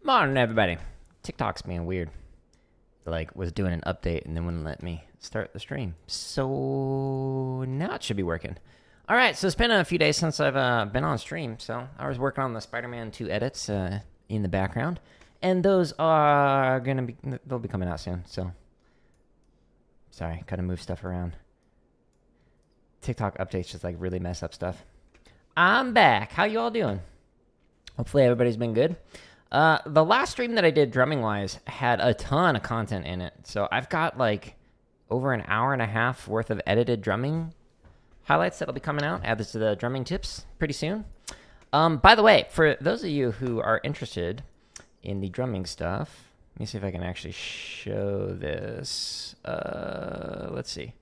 Morning, everybody. TikTok's being weird. Like, was doing an update and then wouldn't let me start the stream. So now it should be working. All right, so it's been a few days since I've been on stream. So I was working on the Spider-Man 2 edits in the background, and those are they'll be coming out soon. So sorry, gotta move stuff around. TikTok updates just like really mess up stuff. I'm back. How you all doing? Hopefully everybody's been good. The last stream that I did drumming-wise had a ton of content in it. So I've got like over an hour and a half worth of edited drumming highlights that'll be coming out. Add this to the drumming tips pretty soon. By the way, for those of you who are interested in the drumming stuff, let me see if I can actually show this. Let's see.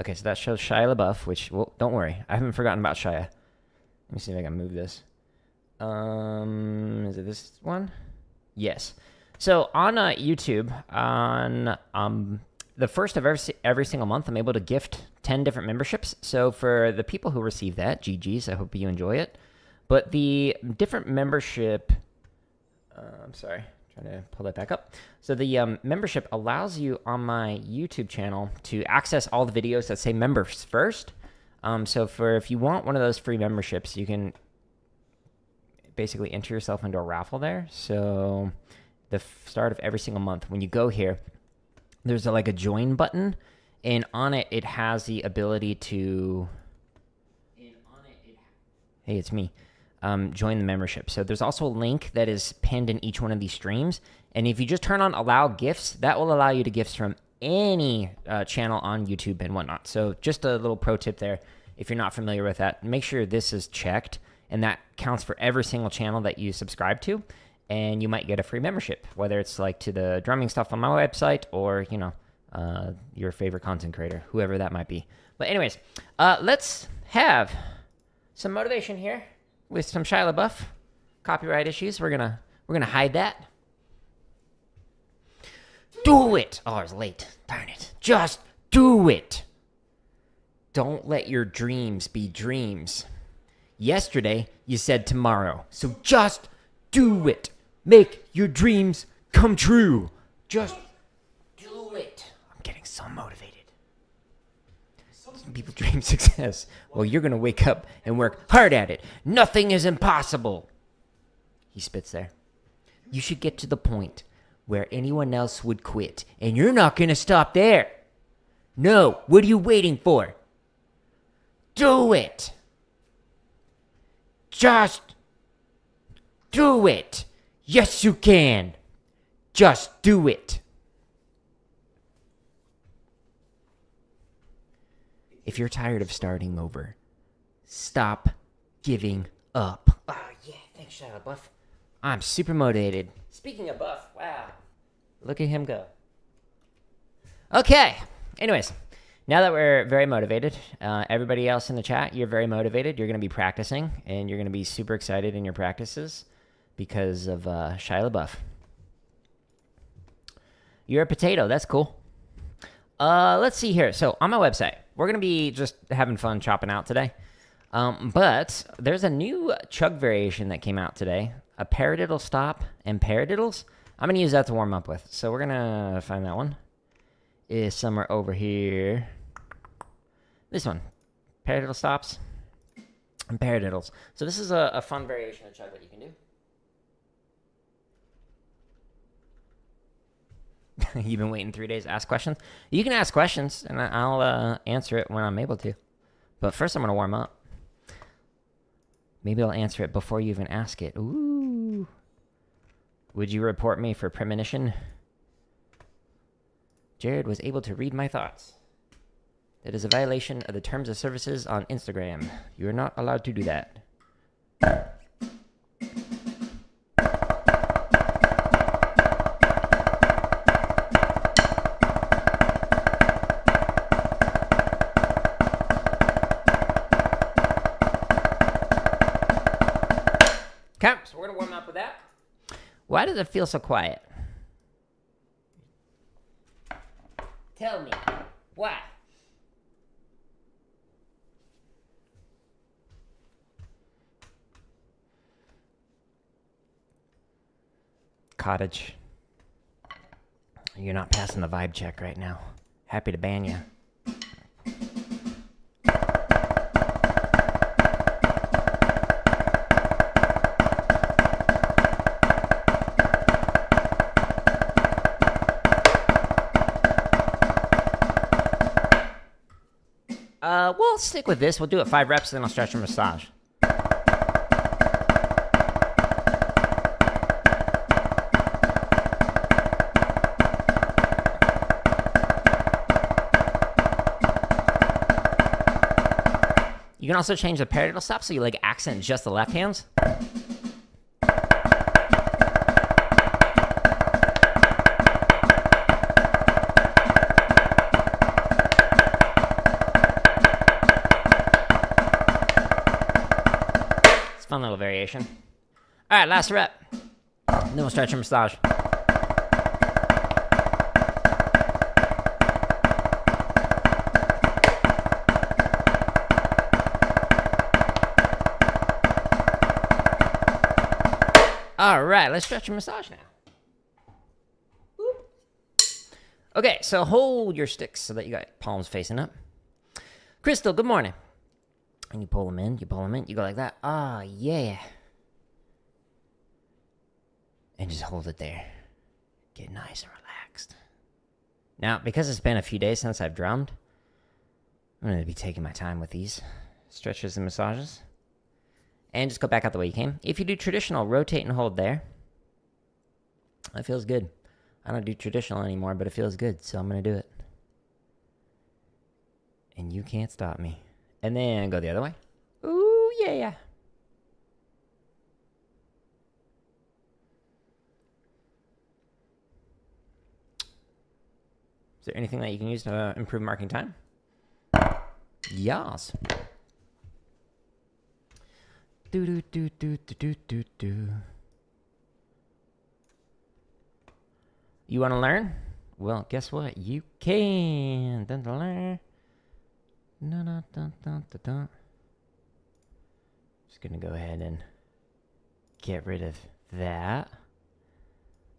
Okay, so that shows Shia LaBeouf, which, well, don't worry. I haven't forgotten about Shia. Let me see if I can move this. Is it this one? Yes. So on YouTube, on the first of every single month, I'm able to gift 10 different memberships. So for the people who receive that, GG's, I hope you enjoy it. But the different membership, I'm sorry, trying to pull that back up. So the membership allows you on my YouTube channel to access all the videos that say members first. So if you want one of those free memberships, you can basically enter yourself into a raffle there. So the start of every single month, when you go here, there's like a join button, and on it, it has the ability to, hey, it's me, join the membership. So there's also a link that is pinned in each one of these streams. And if you just turn on allow gifts, that will allow you to gifts from any channel on YouTube and whatnot. So just a little pro tip there. If you're not familiar with that, make sure this is checked. And that counts for every single channel that you subscribe to. And you might get a free membership, whether it's like to the drumming stuff on my website or, you know, your favorite content creator, whoever that might be. But anyways, let's have some motivation here with some Shia LaBeouf. Copyright issues. We're gonna hide that. Do it. Oh, it's late. Darn it. Just do it. Don't let your dreams be dreams. Yesterday, you said tomorrow. So just do it. Make your dreams come true. Just do it. I'm getting so motivated. Some people dream success. Well, you're going to wake up and work hard at it. Nothing is impossible. He spits there. You should get to the point where anyone else would quit. And you're not going to stop there. No, what are you waiting for? Do it. Just do it. Yes, you can. Just do it. If you're tired of starting over, stop giving up. Oh, yeah. Thanks, Shia LaBeouf. I'm super motivated. Speaking of Buff, wow. Look at him go. Okay. Anyways. Now that we're very motivated, everybody else in the chat, you're very motivated. You're going to be practicing, and you're going to be super excited in your practices because of Shia LaBeouf. You're a potato. That's cool. Let's see here. So on my website, we're going to be just having fun chopping out today. But there's a new chug variation that came out today, a paradiddle stop and paradiddles. I'm going to use that to warm up with. So we're going to find that one. Is somewhere over here. This one, paradiddle stops and paradiddles. So this is a fun variation of chug that you can do. You've been waiting 3 days to ask questions? You can ask questions, and I'll answer it when I'm able to. But first I'm going to warm up. Maybe I'll answer it before you even ask it. Ooh. Would you report me for premonition? Jared was able to read my thoughts. That is a violation of the terms of services on Instagram. You are not allowed to do that. Okay, so we're going to warm up with that. Why does it feel so quiet? Tell me. Why? cottage. You're not passing the vibe check right now. Happy to ban you. We'll stick with this. We'll do it 5 reps, then I'll stretch and massage. You can also change the paradiddle stop so you like accent just the left hands. Fun little variation. All right, last rep. Then we'll stretch and massage. All right, let's stretch and massage now. Whoop. Okay, so hold your sticks so that you got palms facing up. Crystal, good morning. And you pull them in, you go like that. Ah, yeah. And just hold it there. Get nice and relaxed. Now, because it's been a few days since I've drummed, I'm going to be taking my time with these stretches and massages. And just go back out the way you came. If you do traditional, rotate and hold there. That feels good. I don't do traditional anymore, but it feels good, so I'm going to do it. And you can't stop me. And then go the other way. Ooh, yeah. Is there anything that you can use to improve marking time? Yas. Do. You want to learn? Well, guess what? You can. Dun. Just gonna go ahead and get rid of that.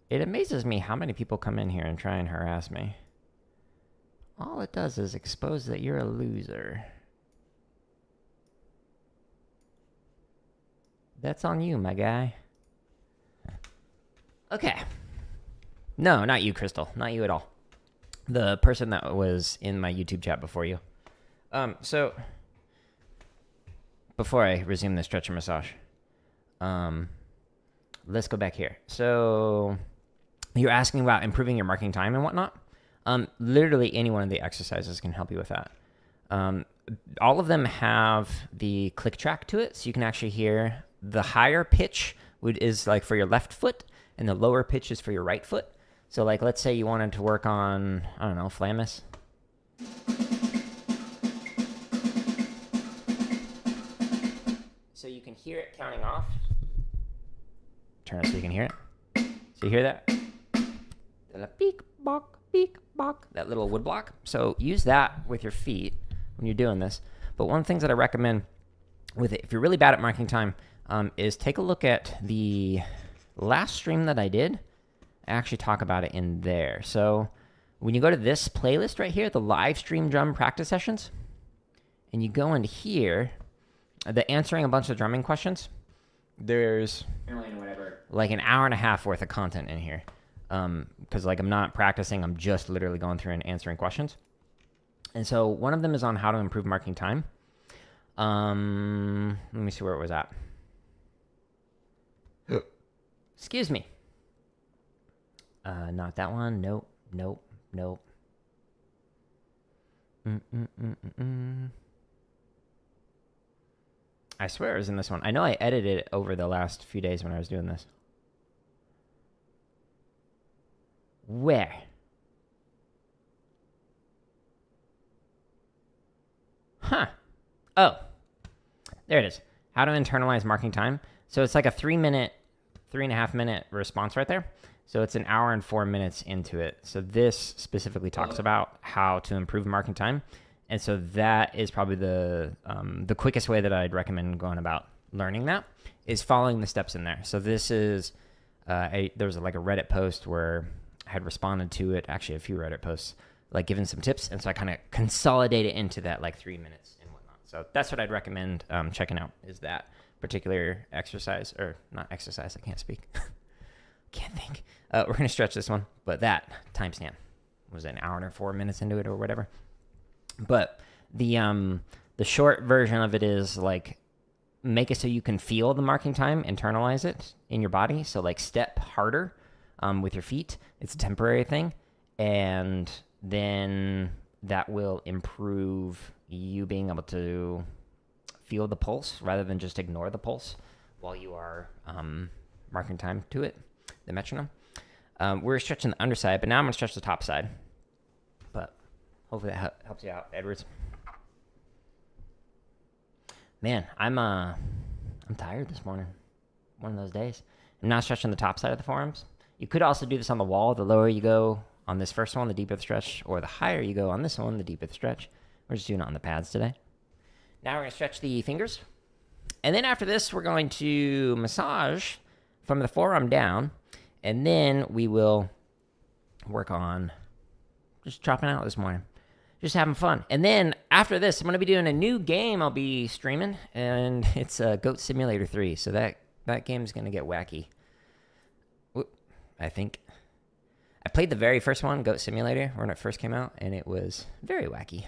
It amazes me how many people come in here and try and harass me. All it does is expose that you're a loser. That's on you, my guy. Okay. No, not you, Crystal. Not you at all. The person that was in my YouTube chat before you. So before I resume the stretch and massage, let's go back here. So you're asking about improving your marking time and whatnot. Literally any one of the exercises can help you with that. All of them have the click track to it, so you can actually hear the higher pitch is like for your left foot, and the lower pitch is for your right foot. So like, let's say you wanted to work on, I don't know, Flammus. So you can hear it counting off. Turn it so you can hear it. So you hear that? Beak, bok, that little wood block. So use that with your feet when you're doing this. But one of the things that I recommend with it, if you're really bad at marking time, is take a look at the last stream that I did. I actually talk about it in there. So when you go to this playlist right here, the live stream drum practice sessions, and you go into here, the answering a bunch of drumming questions, there's like an hour and a half worth of content in here. Because like I'm not practicing, I'm just literally going through and answering questions. And so one of them is on how to improve marking time. Let me see where it was at. Excuse me. Not that one. Nope. I swear it was in this one. I know I edited it over the last few days when I was doing this. Where? Huh. Oh. There it is. How to internalize marking time. So it's like a 3.5 minute response right there. So it's an hour and 4 minutes into it. So this specifically talks about how to improve marking time. And so that is probably the quickest way that I'd recommend going about learning that is following the steps in there. So this is there was like a Reddit post where I had responded to it, actually a few Reddit posts, like giving some tips, and so I kind of consolidate it into that like 3 minutes and whatnot. So that's what I'd recommend checking out, is that particular exercise, or not exercise, I can't speak. Can't think. We're going to stretch this one, but that timestamp was an hour and 4 minutes into it or whatever. But the short version of it is like, make it so you can feel the marking time, internalize it in your body. So like step harder with your feet. It's a temporary thing. And then that will improve you being able to feel the pulse rather than just ignore the pulse while you are marking time to it, the metronome. We're stretching the underside, but now I'm going to stretch the top side. But hopefully that helps you out, Edwards. Man, I'm tired this morning. One of those days. I'm now stretching the top side of the forearms. You could also do this on the wall. The lower you go on this first one, the deeper the stretch, or the higher you go on this one, the deeper the stretch. We're just doing it on the pads today. Now we're going to stretch the fingers. And then after this, we're going to massage from the forearm down. And then we will work on just chopping out this morning. Just having fun. And then after this, I'm going to be doing a new game I'll be streaming. And it's Goat Simulator 3. So that game's going to get wacky. I think. I played the very first one, Goat Simulator, when it first came out. And it was very wacky.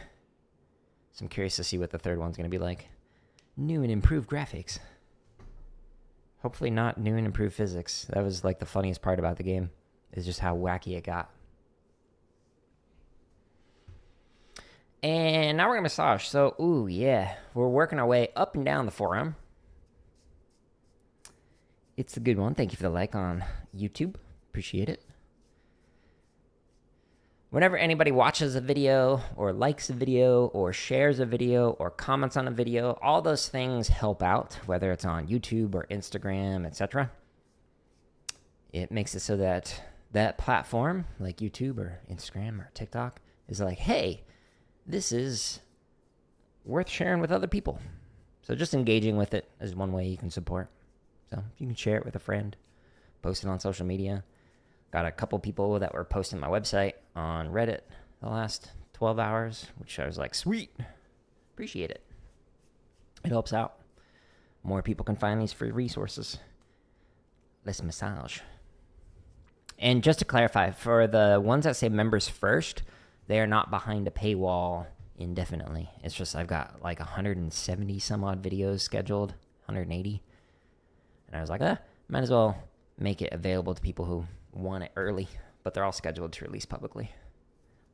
So I'm curious to see what the third one's going to be like. New and improved graphics. Hopefully not new and improved physics. That was like the funniest part about the game, is just how wacky it got. And now we're going to massage. So, ooh, yeah. We're working our way up and down the forearm. It's a good one. Thank you for the like on YouTube. Appreciate it. Whenever anybody watches a video or likes a video or shares a video or comments on a video, all those things help out, whether it's on YouTube or Instagram, etc. It makes it so that that platform, like YouTube or Instagram or TikTok, is like, hey, this is worth sharing with other people. So just engaging with it is one way you can support. So you can share it with a friend, post it on social media. Got a couple people that were posting my website on Reddit the last 12 hours, which I was like, sweet. Appreciate it. It helps out. More people can find these free resources. Let's massage. And just to clarify, for the ones that say members first, they are not behind a paywall indefinitely. It's just I've got like 170 some odd videos scheduled, 180. And I was like, might as well make it available to people who want it early, but they're all scheduled to release publicly.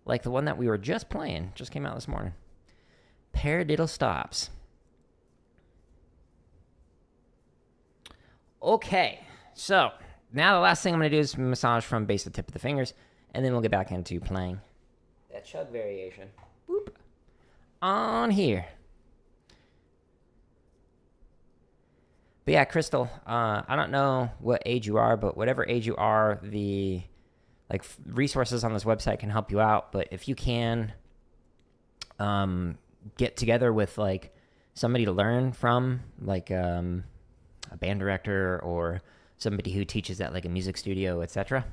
Like the one that we were just playing, just came out this morning. Paradiddle stops. Okay, so now the last thing I'm going to do is massage from base to tip of the fingers, and then we'll get back into playing that chug variation. Boop. On here. But yeah, Crystal, I don't know what age you are, but whatever age you are, the resources on this website can help you out. But if you can get together with like somebody to learn from, like a band director or somebody who teaches at like a music studio, etc.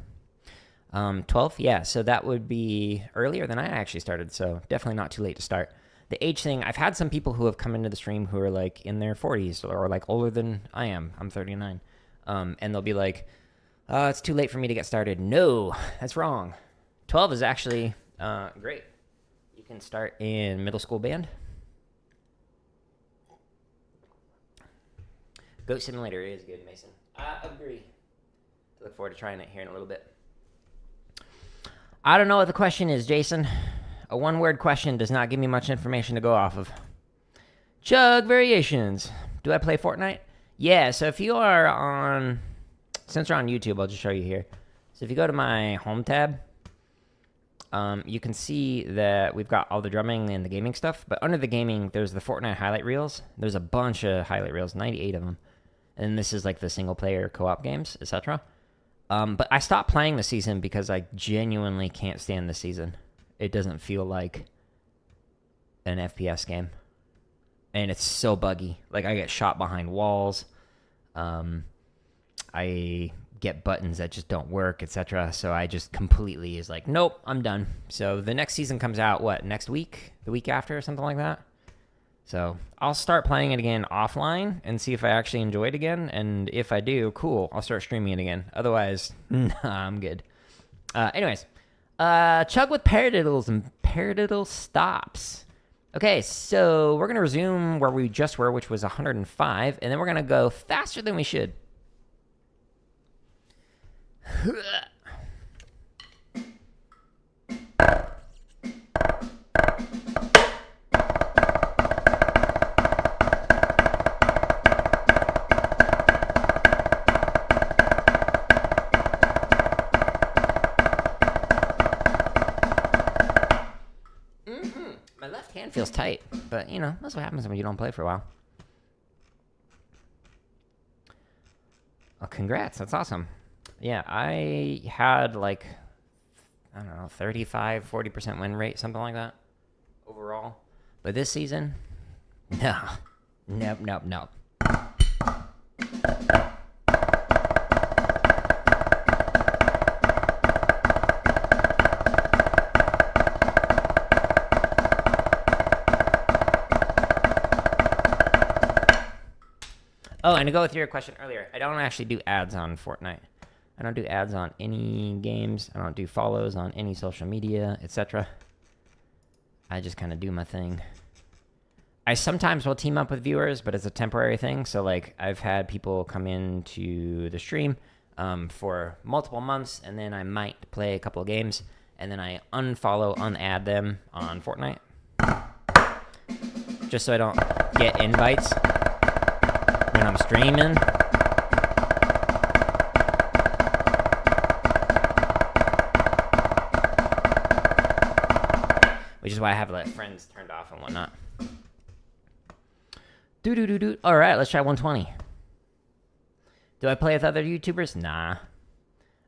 12, yeah, so that would be earlier than I actually started, so definitely not too late to start. The age thing, I've had some people who have come into the stream who are like in their 40s or like older than I am. I'm 39. And they'll be like, it's too late for me to get started. No, that's wrong. 12 is actually great. You can start in middle school band. Goat Simulator is good, Mason. I agree. Look forward to trying it here in a little bit. I don't know what the question is, Jason. A one-word question does not give me much information to go off of. Chug variations. Do I play Fortnite? Yeah, so if you are on... Since we're on YouTube, I'll just show you here. So if you go to my home tab, you can see that we've got all the drumming and the gaming stuff. But under the gaming, there's the Fortnite highlight reels. There's a bunch of highlight reels, 98 of them. And this is like the single-player co-op games, etc. But I stopped playing the season because I genuinely can't stand the season. It doesn't feel like an FPS game. And it's so buggy. Like, I get shot behind walls. I get buttons that just don't work, etc. So I just completely is like, nope, I'm done. So the next season comes out, what, next week? The week after or something like that? So I'll start playing it again offline and see if I actually enjoy it again. And if I do, cool, I'll start streaming it again. Otherwise, nah, I'm good. Anyways, chug with paradiddles and paradiddle stops. Okay, so we're going to resume where we just were, which was 105, and then we're going to go faster than we should. My left hand feels tight, but you know, that's what happens when you don't play for a while. Oh, congrats, that's awesome. Yeah, I had like, I don't know, 35, 40% win rate, something like that, overall. But this season, no. Nope. Oh, and to go with your question earlier, I don't actually do ads on Fortnite. I don't do ads on any games. I don't do follows on any social media, etc. I just kind of do my thing. I sometimes will team up with viewers, but it's a temporary thing. So, like, I've had people come into the stream for multiple months, and then I might play a couple of games, and then I unadd them on Fortnite. Just so I don't get invites when I'm streaming. Which is why I have like friends turned off and whatnot. All right, let's try 120. Do I play with other YouTubers? Nah.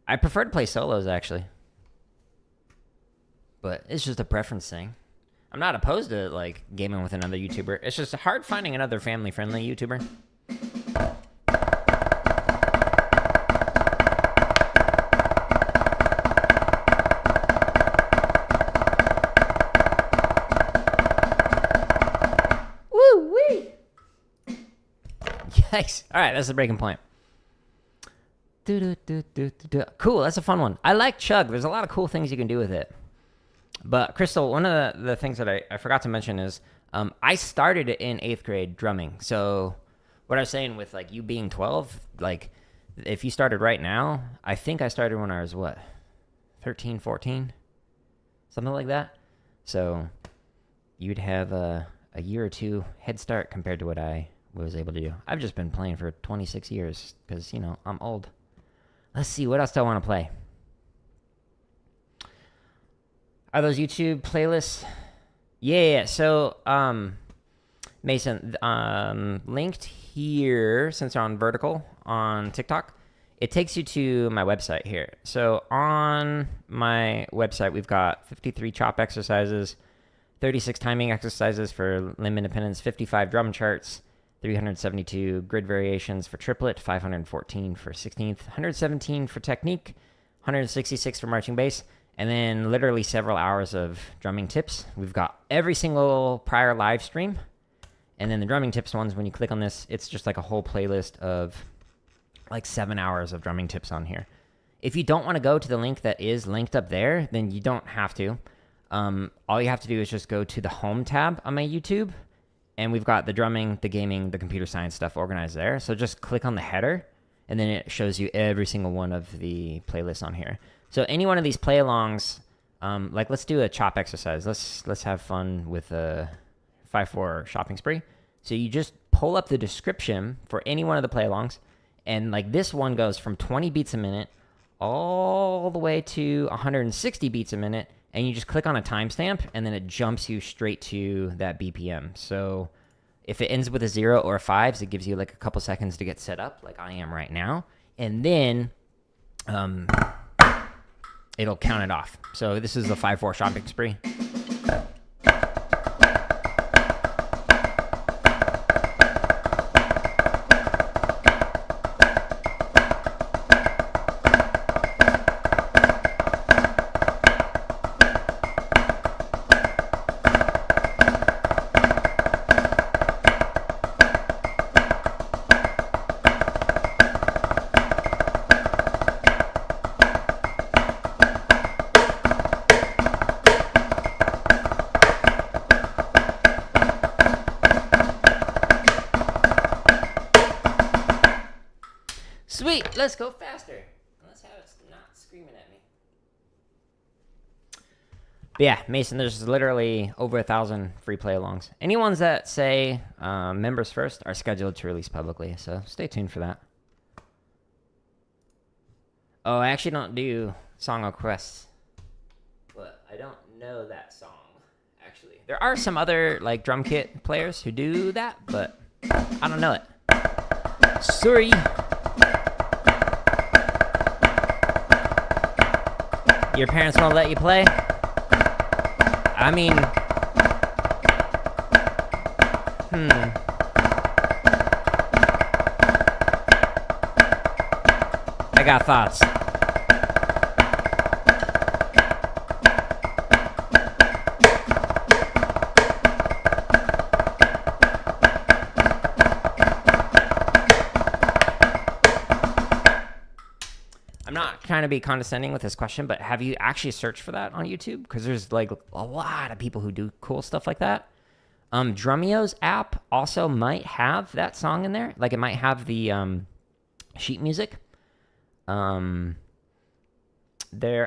I prefer to play solos, actually. But it's just a preference thing. I'm not opposed to like gaming with another YouTuber. It's just hard finding another family-friendly YouTuber. Yikes. All right, that's the breaking point. Cool, that's a fun one. I like Chug. There's a lot of cool things you can do with it. But, Crystal, one of the things that I forgot to mention is I started it in 8th grade drumming. So what I was saying with, like, you being 12, like, if you started right now, I think I started when I was, what, 13, 14? Something like that. So you'd have a year or two head start compared to what I was able to do. I've just been playing for 26 years because, you know, I'm old. Let's see, what else do I want to play? Are those YouTube playlists? Yeah. So, Mason, linked here, since we're on vertical on TikTok, it takes you to my website here. So on my website, we've got 53 chop exercises, 36 timing exercises for limb independence, 55 drum charts, 372 grid variations for triplet, 514 for 16th, 117 for technique, 166 for marching bass, and then literally several hours of drumming tips. We've got every single prior live stream, and then the drumming tips ones, when you click on this, it's just like a whole playlist of like 7 hours of drumming tips on here. If you don't want to go to the link that is linked up there, then you don't have to. All you have to do is just go to the home tab on my YouTube, and we've got the drumming, the gaming, the computer science stuff organized there. So just click on the header, and then it shows you every single one of the playlists on here. So any one of these play-alongs, like let's do a chop exercise. Let's have fun with a 5/4 shopping spree. So you just pull up the description for any one of the play-alongs, and like this one goes from 20 beats a minute all the way to 160 beats a minute, and you just click on a timestamp, and then it jumps you straight to that BPM. So if it ends with a 0 or a 5, it gives you like a couple seconds to get set up, like I am right now, and then it'll count it off. So this is the 5/4 shopping spree. let's go faster. Let's have it not screaming at me. But yeah, Mason, there's literally over 1,000 free play-alongs. Any ones that say members first are scheduled to release publicly, so stay tuned for that. Oh, I actually don't do song requests. But I don't know that song, actually. There are some other like drum kit players who do that, but I don't know it. Sorry. Your parents won't let you play? I mean, I got thoughts. I'm not trying to be condescending with this question, but have you actually searched for that on YouTube? Because there's like a lot of people who do cool stuff like that. Drumio's app also might have that song in there. Like it might have the sheet music. Their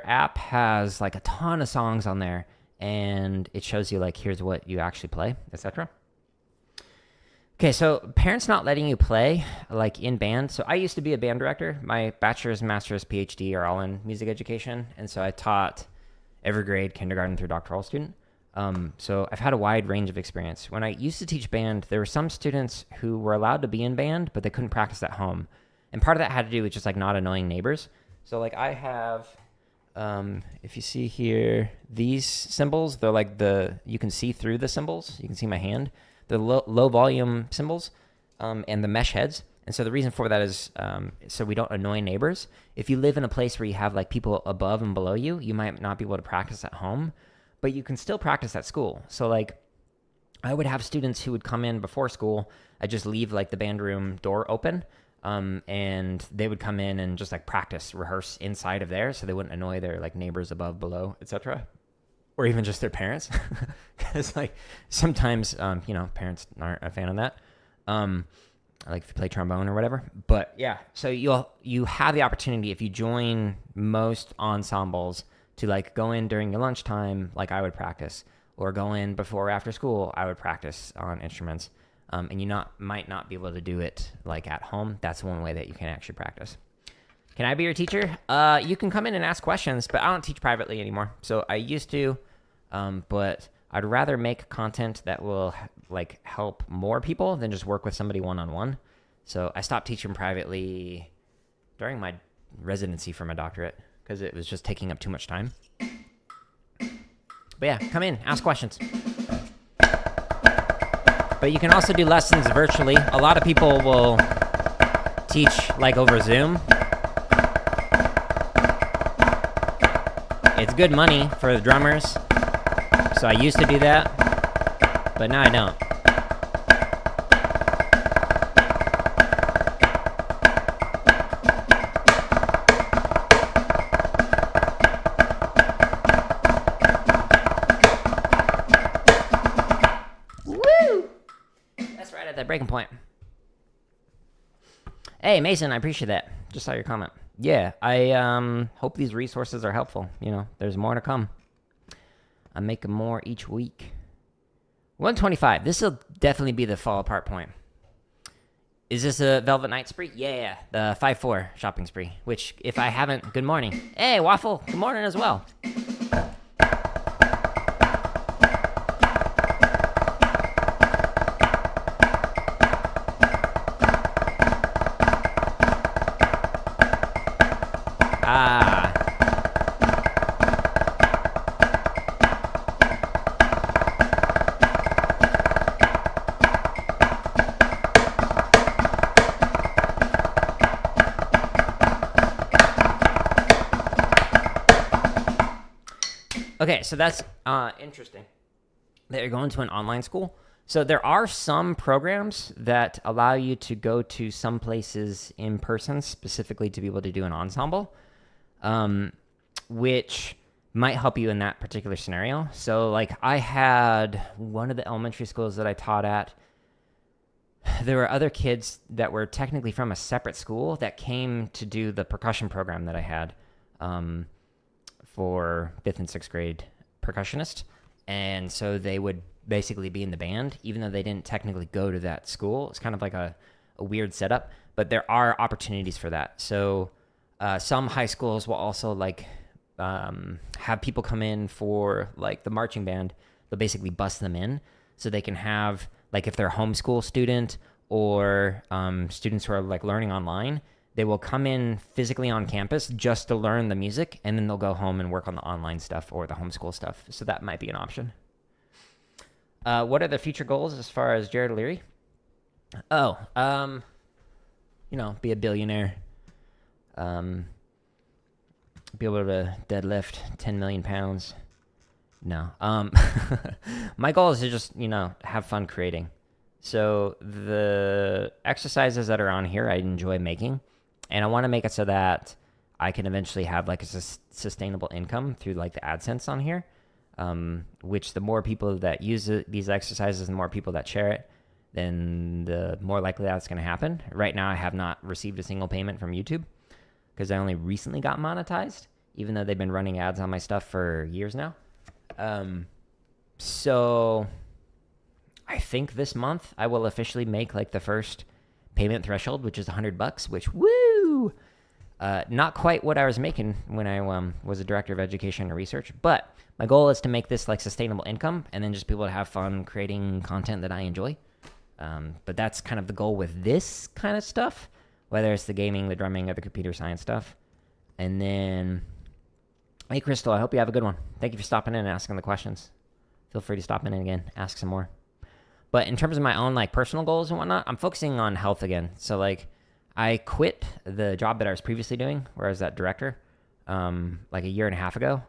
app has like a ton of songs on there, and it shows you like here's what you actually play, etc. Okay, so parents not letting you play like in band. So I used to be a band director. My bachelor's, master's, PhD are all in music education, and so I taught every grade, kindergarten through doctoral student. So I've had a wide range of experience. When I used to teach band, there were some students who were allowed to be in band, but they couldn't practice at home. And part of that had to do with just like not annoying neighbors. So like I have, if you see here, these cymbals, they're like you can see through the cymbals. You can see my hand. The low volume cymbals and the mesh heads. And so the reason for that is so we don't annoy neighbors. If you live in a place where you have like people above and below you, you might not be able to practice at home, but you can still practice at school. So like I would have students who would come in before school. I just leave like the band room door open and they would come in and just like practice, rehearse inside of there so they wouldn't annoy their like neighbors above, below, etc. Or even just their parents, because like sometimes parents aren't a fan of that. Like if you play trombone or whatever. But yeah, so you have the opportunity if you join most ensembles to like go in during your lunchtime, like I would practice, or go in before or after school, I would practice on instruments. And you might not be able to do it like at home. That's one way that you can actually practice. Can I be your teacher? You can come in and ask questions, but I don't teach privately anymore. So I used to. But I'd rather make content that will like help more people than just work with somebody one-on-one. So I stopped teaching privately during my residency for my doctorate because it was just taking up too much time. But yeah, come in, ask questions. But you can also do lessons virtually. A lot of people will teach like over Zoom. It's good money for the drummers. So I used to do that, but now I don't. Woo! That's right at that breaking point. Hey, Mason, I appreciate that. Just saw your comment. Yeah, I hope these resources are helpful. There's more to come. I'm making more each week. 125. This will definitely be the fall apart point. Is this a Velvet Night spree? Yeah, the 5-4 shopping spree. Which, if I haven't, good morning. Hey, Waffle, good morning as well. Okay, so that's interesting that you're going to an online school. So there are some programs that allow you to go to some places in person specifically to be able to do an ensemble, which might help you in that particular scenario. So like I had one of the elementary schools that I taught at, there were other kids that were technically from a separate school that came to do the percussion program that I had for 5th and 6th grade percussionist. And so they would basically be in the band, even though they didn't technically go to that school. It's kind of like a weird setup, but there are opportunities for that. So some high schools will also like have people come in for like the marching band. They'll basically bus them in so they can have, like, if they're a homeschool student or students who are like learning online, they will come in physically on campus just to learn the music, and then they'll go home and work on the online stuff or the homeschool stuff. So that might be an option. What are the future goals as far as Jared O'Leary? Be a billionaire. Be able to deadlift 10 million pounds. No. My goal is to just, have fun creating. So the exercises that are on here, I enjoy making. And I want to make it so that I can eventually have like a sustainable income through like the AdSense on here. Which the more people that use these exercises, the more people that share it, then the more likely that's going to happen. Right now, I have not received a single payment from YouTube because I only recently got monetized, even though they've been running ads on my stuff for years now. So I think this month I will officially make like the first payment threshold, which is $100, which woo! Not quite what I was making when I was a director of education and research, but my goal is to make this like sustainable income and then just be able to have fun creating content that I enjoy. But that's kind of the goal with this kind of stuff, whether it's the gaming, the drumming, or the computer science stuff. And then, hey, Crystal, I hope you have a good one. Thank you for stopping in and asking the questions. Feel free to stop in again, ask some more. But in terms of my own like personal goals and whatnot, I'm focusing on health again. So like I quit the job that I was previously doing, where I was that director, like a year and a half ago,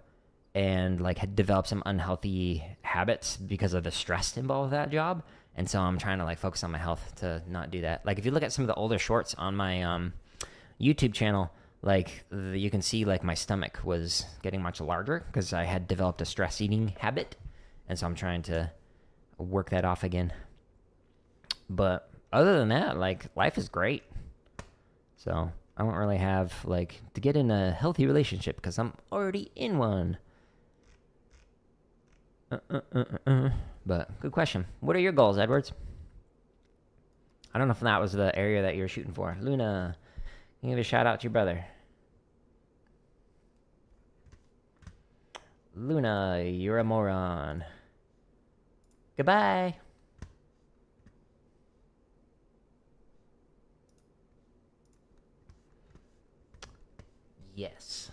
and like had developed some unhealthy habits because of the stress involved with that job. And so I'm trying to like focus on my health to not do that. Like if you look at some of the older shorts on my YouTube channel, like you can see like my stomach was getting much larger because I had developed a stress eating habit. And so I'm trying to work that off again. But other than that, like life is great. So I don't really have like to get in a healthy relationship because I'm already in one. But good question. What are your goals, Edwards? I don't know if that was the area that you're shooting for. Luna, give a shout out to your brother. Luna, you're a moron. Goodbye. Yes.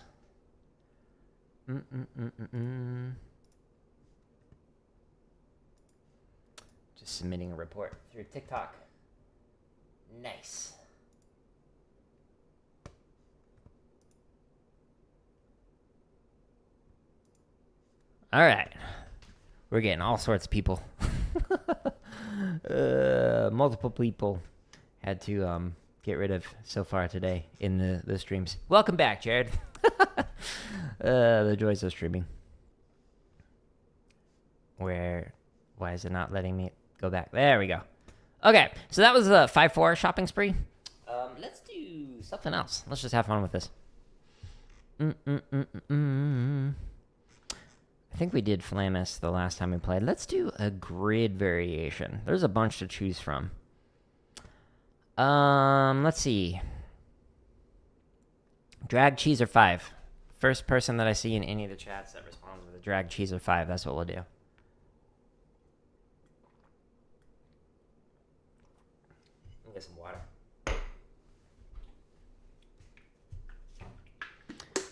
Just submitting a report through TikTok. Nice. All right. We're getting all sorts of people. Multiple people had to get rid of so far today in the streams. Welcome back, Jared. The joys of streaming. Why is it not letting me go back? There we go. Okay, so that was a 5-4 shopping spree. Let's do something else. Let's just have fun with this. I think we did Flamus the last time we played. Let's do a grid variation. There's a bunch to choose from. Let's see. Drag cheese or 5. First person that I see in any of the chats that responds with a drag cheese or 5, that's what we'll do. Get some water.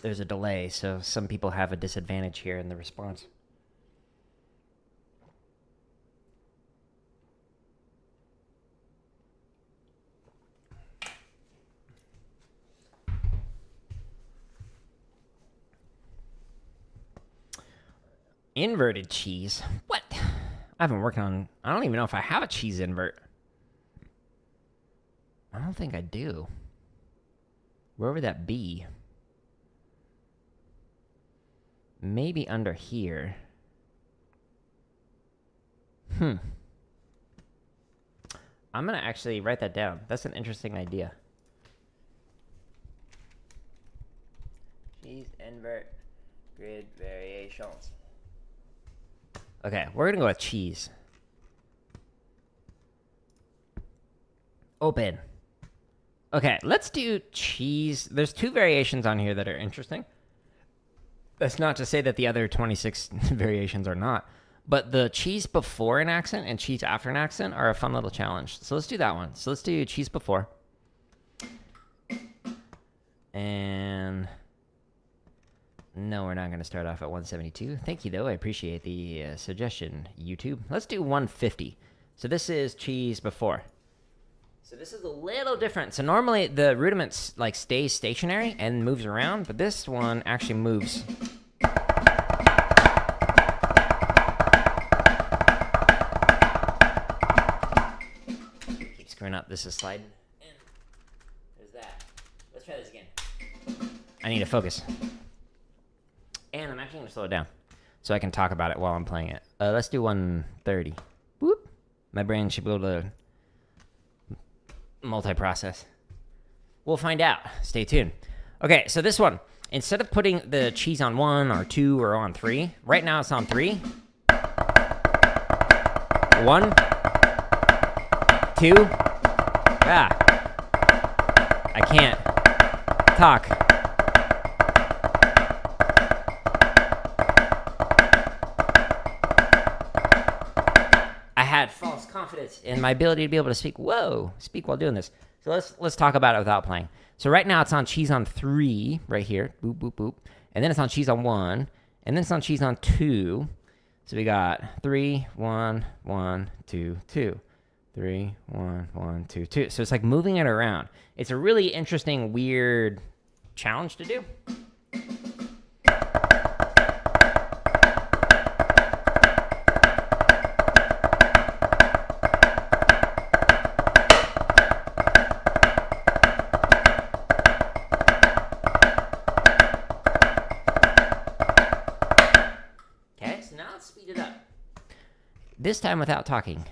There's a delay, so some people have a disadvantage here in the response. Inverted cheese? What? I haven't worked on... I don't even know if I have a cheese invert. I don't think I do. Where would that be? Maybe under here. I'm going to actually write that down. That's an interesting idea. Cheese invert grid variations. Okay, we're going to go with cheese. Open. Okay, let's do cheese. There's 2 variations on here that are interesting. That's not to say that the other 26 variations are not. But the cheese before an accent and cheese after an accent are a fun little challenge. So let's do that one. So let's do cheese before. And no, we're not going to start off at 172. Thank you, though. I appreciate the suggestion, YouTube. Let's do 150. So this is cheese before. So this is a little different. So normally the rudiments like stays stationary and moves around, but this one actually moves. Keep screwing up. This is sliding. And there's that. Let's try this again. I need to focus. And I'm actually going to slow it down so I can talk about it while I'm playing it. Let's do 130. Whoop. My brain should be able to multi-process. We'll find out. Stay tuned. Okay, so this one, instead of putting the cheese on 1 or 2 or on 3, right now it's on 3. 1, 2. Ah. I can't talk. I had false confidence in my ability to be able to speak. Whoa, speak while doing this. So let's talk about it without playing. So right now it's on cheese on 3 right here. Boop, boop, boop. And then it's on cheese on 1. And then it's on cheese on 2. So we got 3, 1, 1, 2, 2. 3, 1, 1, 2, 2. So it's like moving it around. It's a really interesting, weird challenge to do. This time without talking.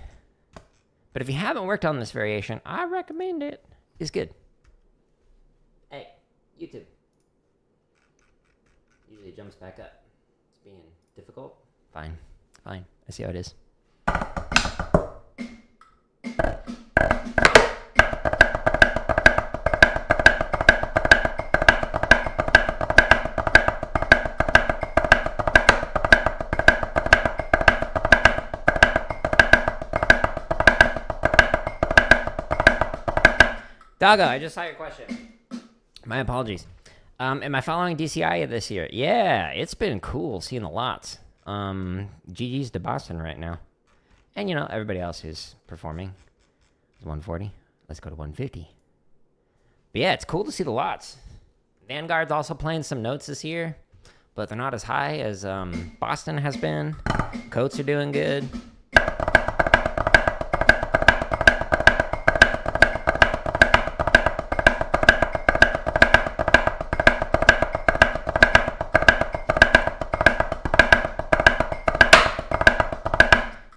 But if you haven't worked on this variation, I recommend it. It's good. Hey, YouTube. Usually it jumps back up. It's being difficult. Fine. Fine. I see how it is. Doggo, I just saw your question. My apologies. Am I following DCI this year? Yeah, it's been cool seeing the lots. GG's to Boston right now. And, you know, everybody else who's performing is 140. Let's go to 150. But yeah, it's cool to see the lots. Vanguard's also playing some notes this year, but they're not as high as Boston has been. Coats are doing good.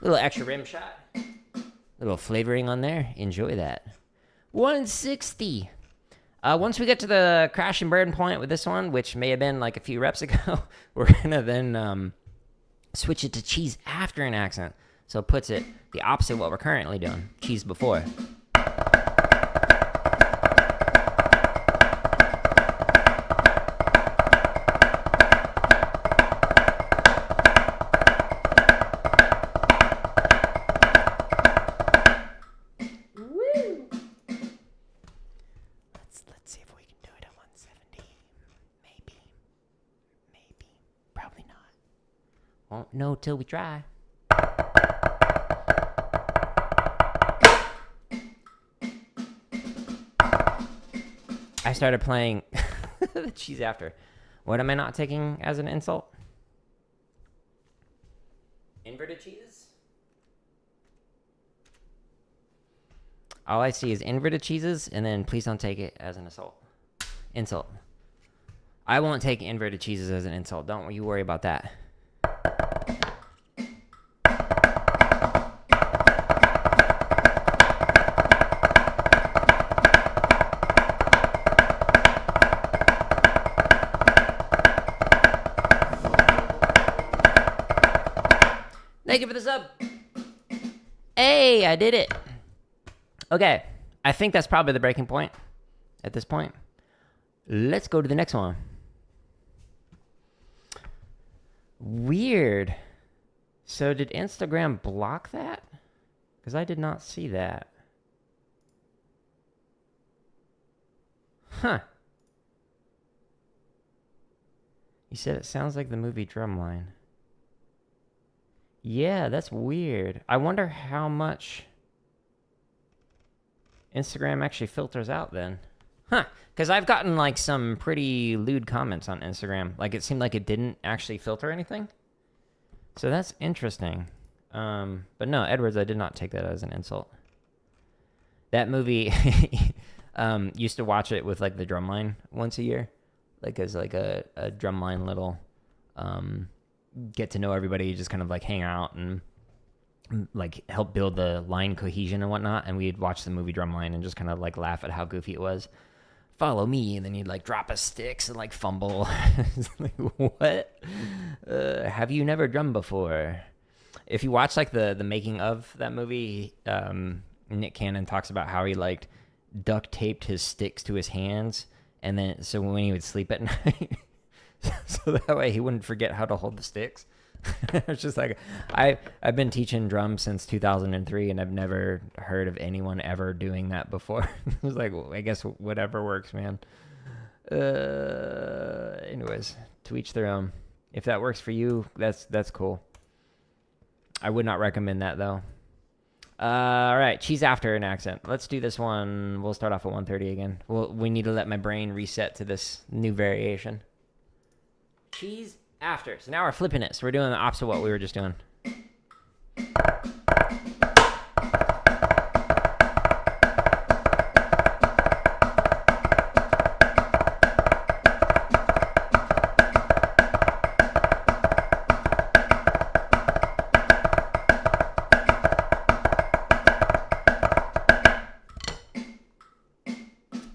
Little extra rim shot. Little flavoring on there. Enjoy that. 160. Once we get to the crash and burn point with this one, which may have been like a few reps ago, we're going to then switch it to cheese after an accent. So it puts it the opposite of what we're currently doing. Cheese before. Won't know till we try. I started playing the cheese after. What am I not taking as an insult? Inverted cheeses? All I see is inverted cheeses, and then please don't take it as an insult. I won't take inverted cheeses as an insult. Don't you worry about that. Thank you for the sub. Hey, I did it. Okay, I think that's probably the breaking point at this point. Let's go to the next one. Weird. So did Instagram block that? Because I did not see that. Huh. You said it sounds like the movie Drumline. Yeah, that's weird. I wonder how much Instagram actually filters out then. Huh. Because I've gotten like some pretty lewd comments on Instagram. Like it seemed like it didn't actually filter anything. So that's interesting. But no, Edwards, I did not take that as an insult. That movie, used to watch it with like the drumline once a year. Like as like a drumline little get to know everybody, just kind of like hang out and like help build the line cohesion and whatnot. And we'd watch the movie Drumline and just kind of like laugh at how goofy it was. Follow me, and then you'd like drop his sticks and like fumble. It's like, what? Have you never drummed before? If you watch like the making of that movie, Nick Cannon talks about how he like duct taped his sticks to his hands, and then so when he would sleep at night, so that way he wouldn't forget how to hold the sticks. It's just like I've been teaching drums since 2003, and I've never heard of anyone ever doing that before. It's like, well, I guess whatever works, man. Anyways, to each their own. If that works for you, that's cool. I would not recommend that though. All right, cheese after an accent. Let's do this one. We'll start off at 1:30 again. We need to let my brain reset to this new variation. Cheese after. So now we're flipping it. So we're doing the opposite of what we were just doing.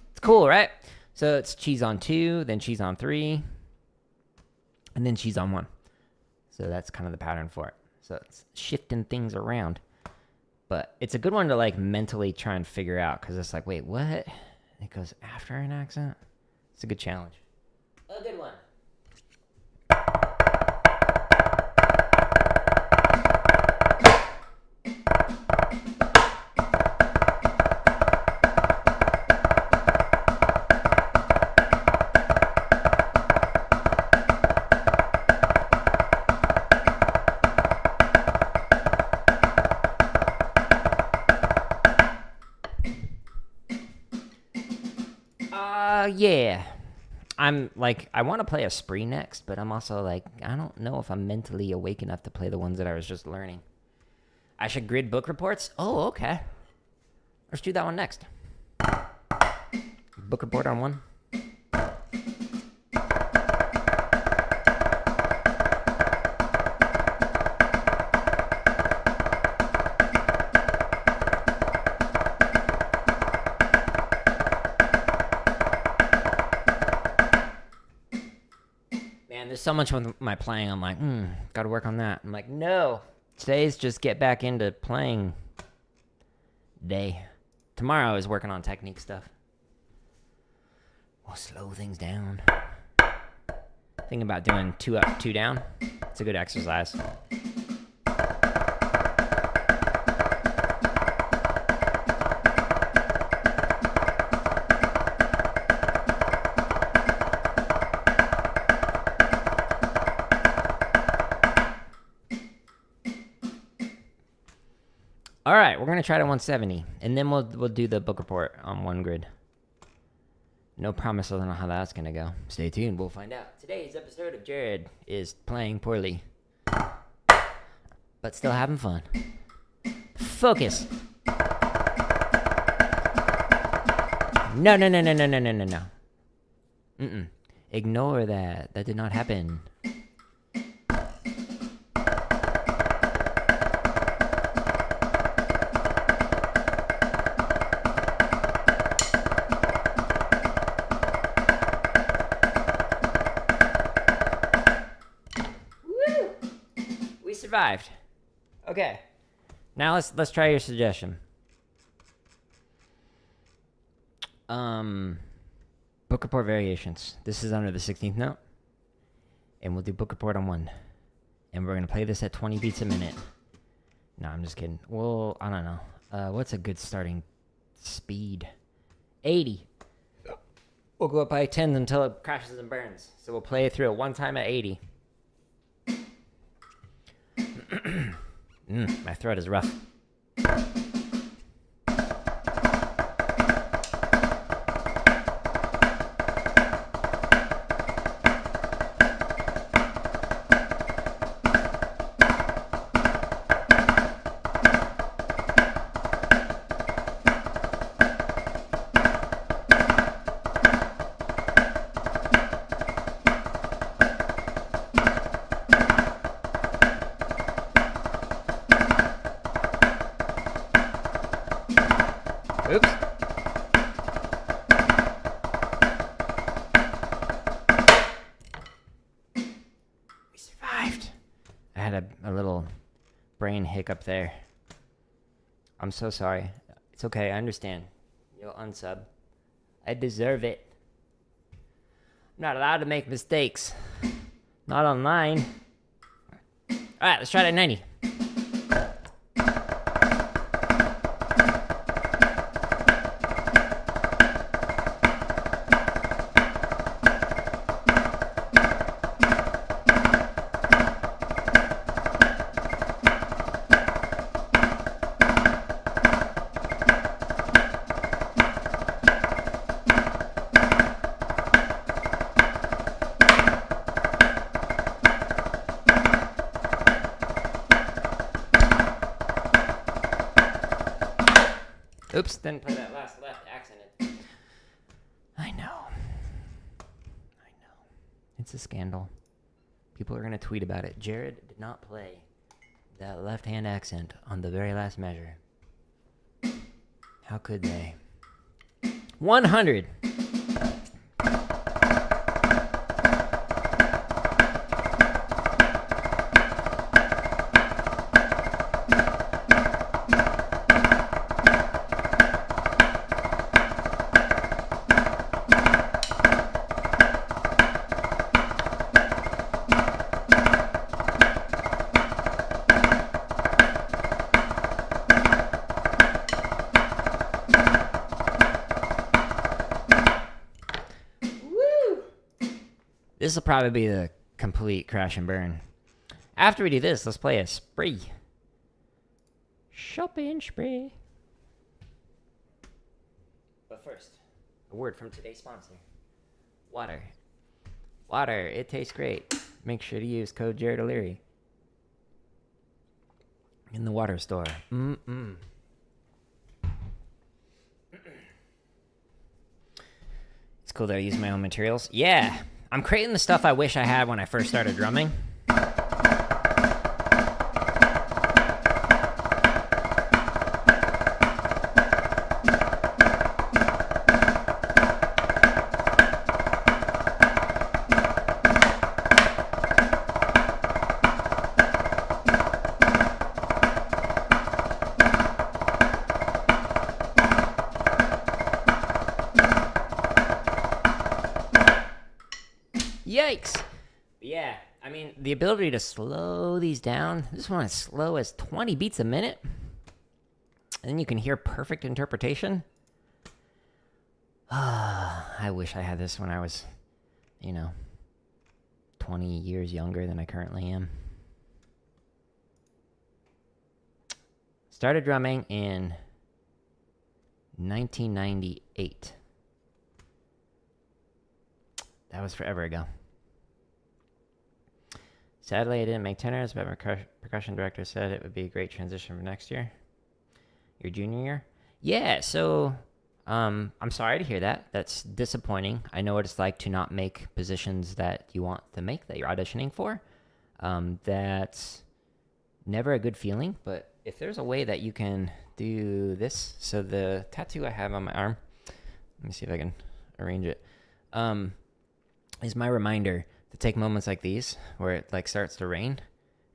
It's cool, right? So it's cheese on 2, then cheese on 3. And then cheese on 1. So that's kind of the pattern for it. So it's shifting things around. But it's a good one to like mentally try and figure out, because it's like, wait, what? It goes after an accent? It's a good challenge. A good one. Yeah. I'm like, I want to play a spree next, but I'm also like, I don't know if I'm mentally awake enough to play the ones that I was just learning. I should grid book reports? Oh, okay. Let's do that one next. Book report on 1. There's so much with my playing. I'm like, gotta work on that. I'm like, no. Today's just get back into playing day. Tomorrow is working on technique stuff. We'll slow things down. Thinking about doing 2 up, 2 down. It's a good exercise. All right, we're gonna try to 170, and then we'll do the book report on 1 grid. No promises on how that's gonna go. Stay tuned, we'll find out. Today's episode of Jared is playing poorly, but still having fun. Focus. No. Ignore that. That did not happen. Survived. Okay. Now let's try your suggestion. Book report variations. This is under the 16th note. And we'll do book report on 1. And we're going to play this at 20 beats a minute. No, I'm just kidding. Well, I don't know. What's a good starting speed? 80. We'll go up by 10 until it crashes and burns. So we'll play it through at one time at 80. My throat is rough. Oops. We survived. I had a little brain hiccup there. I'm so sorry. It's okay, I understand. You'll unsub. I deserve it. I'm not allowed to make mistakes. Not online. Alright, let's try it at 90. Oops, didn't play that last left accented. I know. It's a scandal. People are going to tweet about it. Jared did not play that left-hand accent on the very last measure. How could they? 100. This will probably be the complete crash and burn. After we do this, let's play a spree. Shopping spree. But first, a word from today's sponsor. Water. Water, it tastes great. Make sure to use code Jared O'Leary in the water store. It's cool that I use my own materials. Yeah. I'm creating the stuff I wish I had when I first started drumming. Yikes! Yeah, I mean, the ability to slow these down, this one is slow as 20 beats a minute, and then you can hear perfect interpretation. I wish I had this when I was, 20 years younger than I currently am. Started drumming in 1998. That was forever ago. Sadly, I didn't make tenors, but my percussion director said it would be a great transition for next year. Your junior year? Yeah, so I'm sorry to hear that. That's disappointing. I know what it's like to not make positions that you want to make, that you're auditioning for. That's never a good feeling, but if there's a way that you can do this, so the tattoo I have on my arm, let me see if I can arrange it, is my reminder to take moments like these where it like starts to rain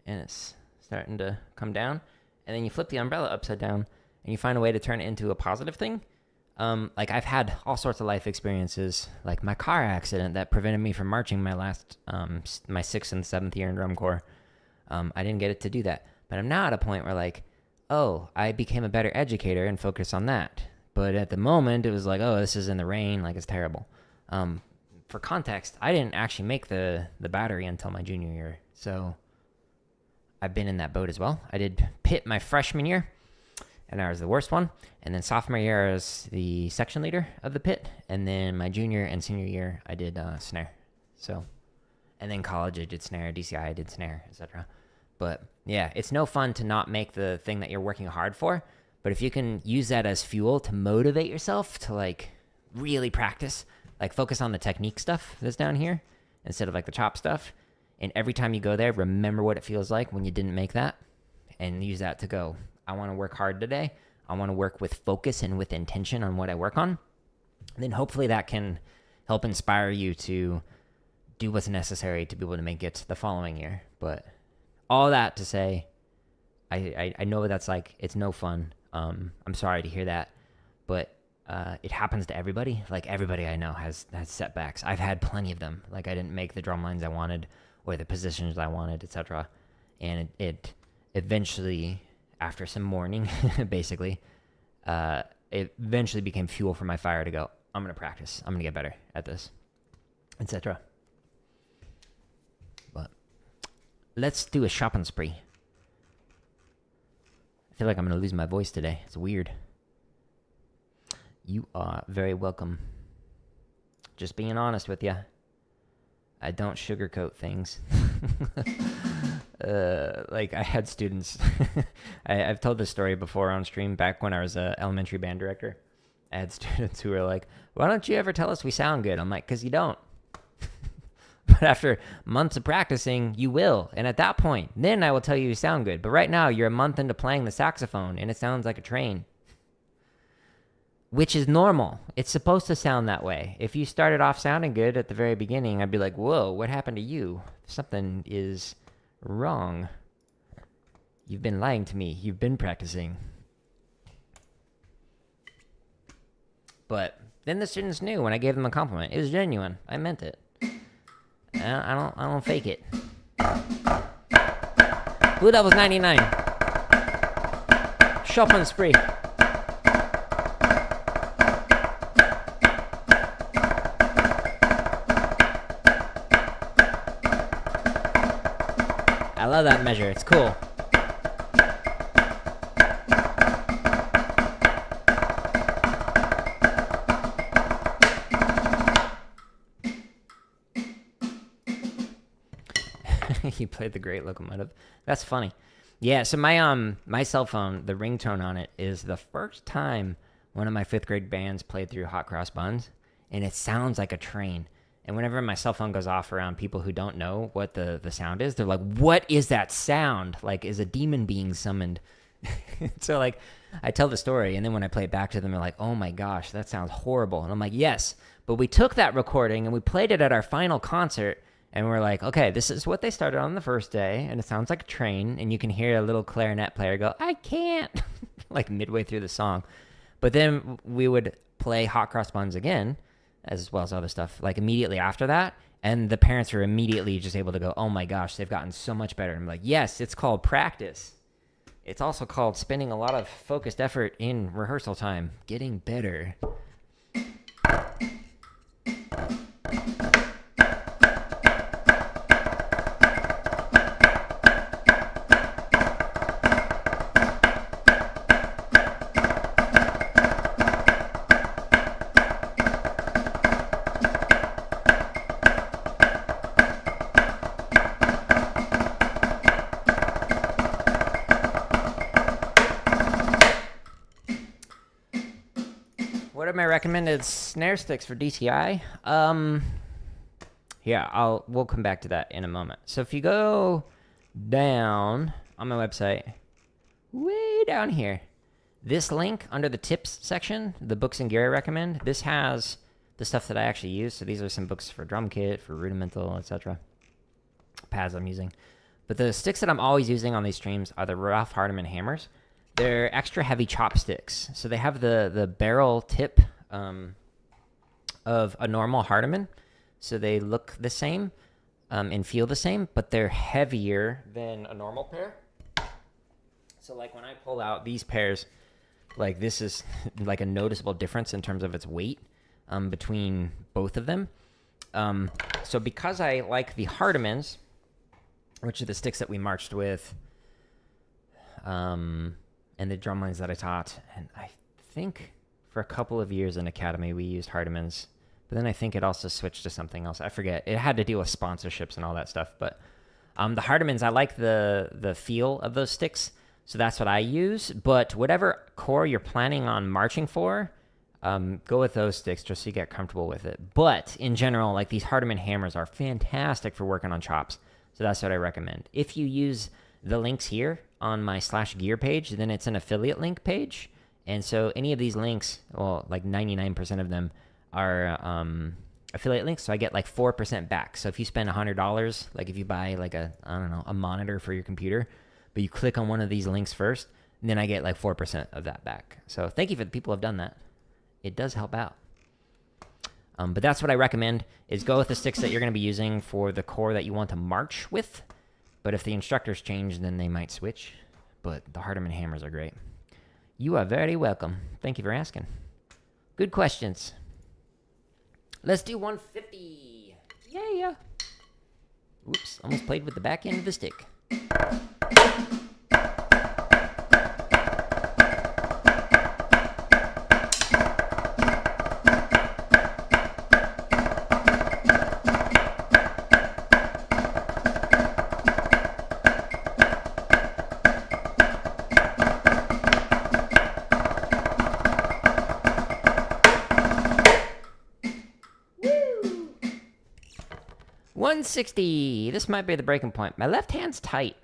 and it's starting to come down, and then you flip the umbrella upside down, and you find a way to turn it into a positive thing. Like I've had all sorts of life experiences, like my car accident that prevented me from marching my last, my 6th and 7th year in drum corps. I didn't get it to do that, but I'm now at a point where like, oh, I became a better educator and focused on that. But at the moment it was like, oh, this is in the rain. Like it's terrible. For context, I didn't actually make the battery until my junior year. So I've been in that boat as well. I did pit my freshman year, and I was the worst one. And then sophomore year, I was the section leader of the pit. And then my junior and senior year, I did snare. So, and then college, I did snare. DCI, I did snare, etc. But yeah, it's no fun to not make the thing that you're working hard for. But if you can use that as fuel to motivate yourself to like really practice, like focus on the technique stuff that's down here instead of like the chop stuff. And every time you go there, remember what it feels like when you didn't make that and use that to go, I want to work hard today. I want to work with focus and with intention on what I work on. And then hopefully that can help inspire you to do what's necessary to be able to make it the following year. But all that to say, I know that's like, it's no fun. I'm sorry to hear that, but it happens to everybody. Like everybody I know has setbacks. I've had plenty of them. Like I didn't make the drum lines I wanted or the positions I wanted, etc. And it eventually, after some mourning, basically, it eventually became fuel for my fire to go, I'm going to practice. I'm going to get better at this, etc. But let's do a shopping spree. I feel like I'm going to lose my voice today. It's weird. You are very welcome. Just being honest with you. I don't sugarcoat things. Like I had students, I've told this story before on stream back when I was an elementary band director. I had students who were like, why don't you ever tell us we sound good? I'm like, because you don't. But after months of practicing, you will. And at that point, then I will tell you sound good. But right now, you're a month into playing the saxophone and it sounds like a train. Which is normal. It's supposed to sound that way. If you started off sounding good at the very beginning, I'd be like, whoa, what happened to you? Something is wrong. You've been lying to me. You've been practicing. But then the students knew when I gave them a compliment. It was genuine. I meant it. I don't fake it. Blue Devils 99. Shopping spree. I love that measure. It's cool. He played the Great Locomotive. That's funny. Yeah, so my cell phone, the ringtone on it is the first time one of my 5th grade bands played through Hot Cross Buns, and it sounds like a train. And whenever my cell phone goes off around people who don't know what the sound is, they're like, what is that sound? Like, is a demon being summoned? So, like, I tell the story, and then when I play it back to them, they're like, oh my gosh, that sounds horrible. And I'm like, yes, but we took that recording, and we played it at our final concert, and we're like, okay, this is what they started on the first day, and it sounds like a train, and you can hear a little clarinet player go, I can't, like midway through the song. But then we would play Hot Cross Buns again, as well as other stuff, like immediately after that, and the parents were immediately just able to go, oh my gosh, they've gotten so much better. And I'm like, yes, it's called practice. It's also called spending a lot of focused effort in rehearsal time, getting better. What are my recommended snare sticks for DTI? Yeah, we'll come back to that in a moment. So if you go down on my website, way down here, this link under the tips section, the books and gear I recommend, this has the stuff that I actually use. So these are some books for drum kit, for rudimental, etc. Pads I'm using. But the sticks that I'm always using on these streams are the Ralph Hardiman hammers. They're extra heavy chopsticks. So they have the barrel tip of a normal Hardiman. So they look the same and feel the same, but they're heavier than a normal pair. So like when I pull out these pairs, like this is like a noticeable difference in terms of its weight between both of them. So because I like the Hardimans, which are the sticks that we marched with, and the drum lines that I taught, and I think for a couple of years in Academy we used Hardimans, but then I think it also switched to something else. I forget. It had to deal with sponsorships and all that stuff, but the Hardimans, I like the feel of those sticks, so that's what I use. But whatever core you're planning on marching for, go with those sticks just so you get comfortable with it. But in general, like these Hardiman hammers are fantastic for working on chops. So that's what I recommend. If you use the links here on my /gear page, then it's an affiliate link page. And so any of these links, well, like 99% of them are affiliate links. So I get like 4% back. So if you spend $100, like if you buy like a monitor for your computer, but you click on one of these links first, then I get like 4% of that back. So thank you for the people who have done that. It does help out. But that's what I recommend, is go with the sticks that you're going to be using for the core that you want to march with. But if the instructors change, then they might switch. But the Hardiman hammers are great. You are very welcome. Thank you for asking. Good questions. Let's do 150. Yeah. Oops, almost played with the back end of the stick. 160. This might be the breaking point. My left hand's tight.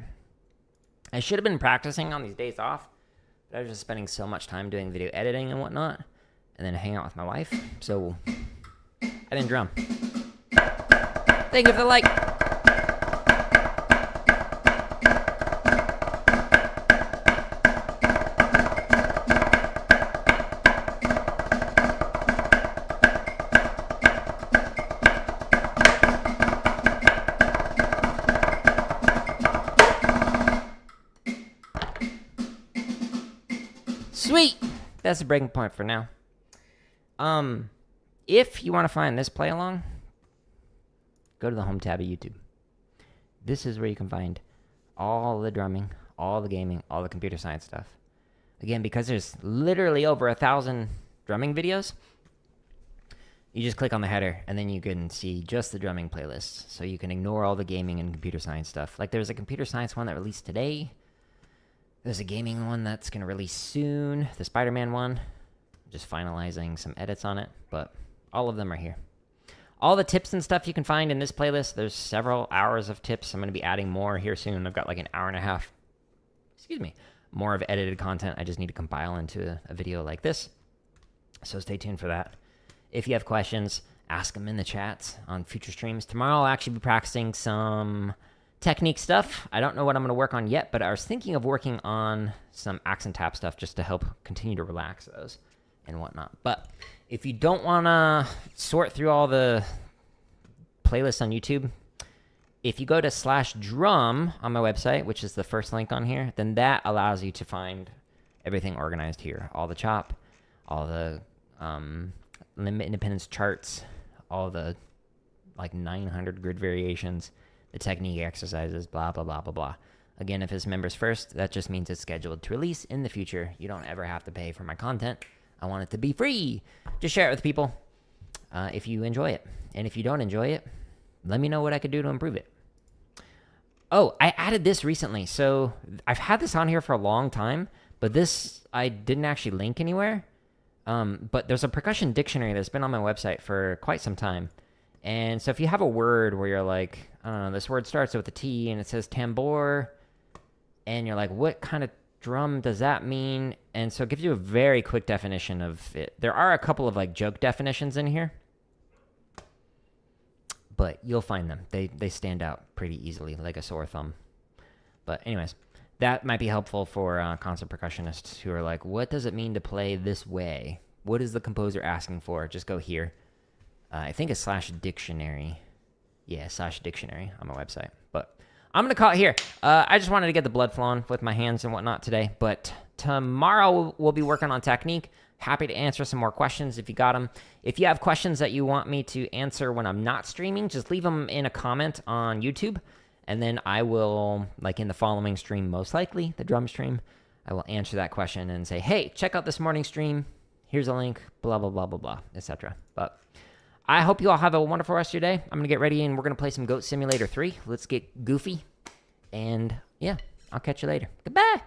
I should have been practicing on these days off, but I was just spending so much time doing video editing and whatnot, and then hanging out with my wife, so I didn't drum. Thank you for the like. Sweet! That's the breaking point for now. If you want to find this play along, go to the home tab of YouTube. This is where you can find all the drumming, all the gaming, all the computer science stuff. Again, because there's literally over 1,000 drumming videos, you just click on the header and then you can see just the drumming playlists. So you can ignore all the gaming and computer science stuff. Like there's a computer science one that released today. There's a gaming one that's going to release soon. The Spider-Man one. Just finalizing some edits on it, but all of them are here. All the tips and stuff you can find in this playlist. There's several hours of tips. I'm going to be adding more here soon. I've got like an hour and a half, more of edited content. I just need to compile into a video like this. So stay tuned for that. If you have questions, ask them in the chats on future streams. Tomorrow I'll actually be practicing some technique stuff. I don't know what I'm going to work on yet, but I was thinking of working on some accent tap stuff just to help continue to relax those and whatnot. But if you don't want to sort through all the playlists on YouTube, if you go to /drum on my website, which is the first link on here, then that allows you to find everything organized here. All the chop, all the limit independence charts, all the like 900 grid variations, the technique exercises, blah, blah, blah, blah, blah. Again, if it's members first, that just means it's scheduled to release in the future. You don't ever have to pay for my content. I want it to be free. Just share it with people if you enjoy it. And if you don't enjoy it, let me know what I could do to improve it. Oh, I added this recently. So I've had this on here for a long time, but this I didn't actually link anywhere. But there's a percussion dictionary that's been on my website for quite some time. And so if you have a word where you're like, I don't know, this word starts with a T and it says tambour, and you're like, what kind of drum does that mean? And so it gives you a very quick definition of it. There are a couple of like joke definitions in here, but you'll find them. They stand out pretty easily, like a sore thumb. But anyways, that might be helpful for concert percussionists who are like, what does it mean to play this way? What is the composer asking for? Just go here. I think it's /dictionary. Yeah, /dictionary on my website. But I'm going to call it here. I just wanted to get the blood flowing with my hands and whatnot today. But tomorrow we'll be working on technique. Happy to answer some more questions if you got them. If you have questions that you want me to answer when I'm not streaming, just leave them in a comment on YouTube. And then I will, like in the following stream, most likely, the drum stream, I will answer that question and say, hey, check out this morning stream. Here's a link, blah, blah, blah, blah, blah, etc. But I hope you all have a wonderful rest of your day. I'm going to get ready and we're going to play some Goat Simulator 3. Let's get goofy. And yeah, I'll catch you later. Goodbye.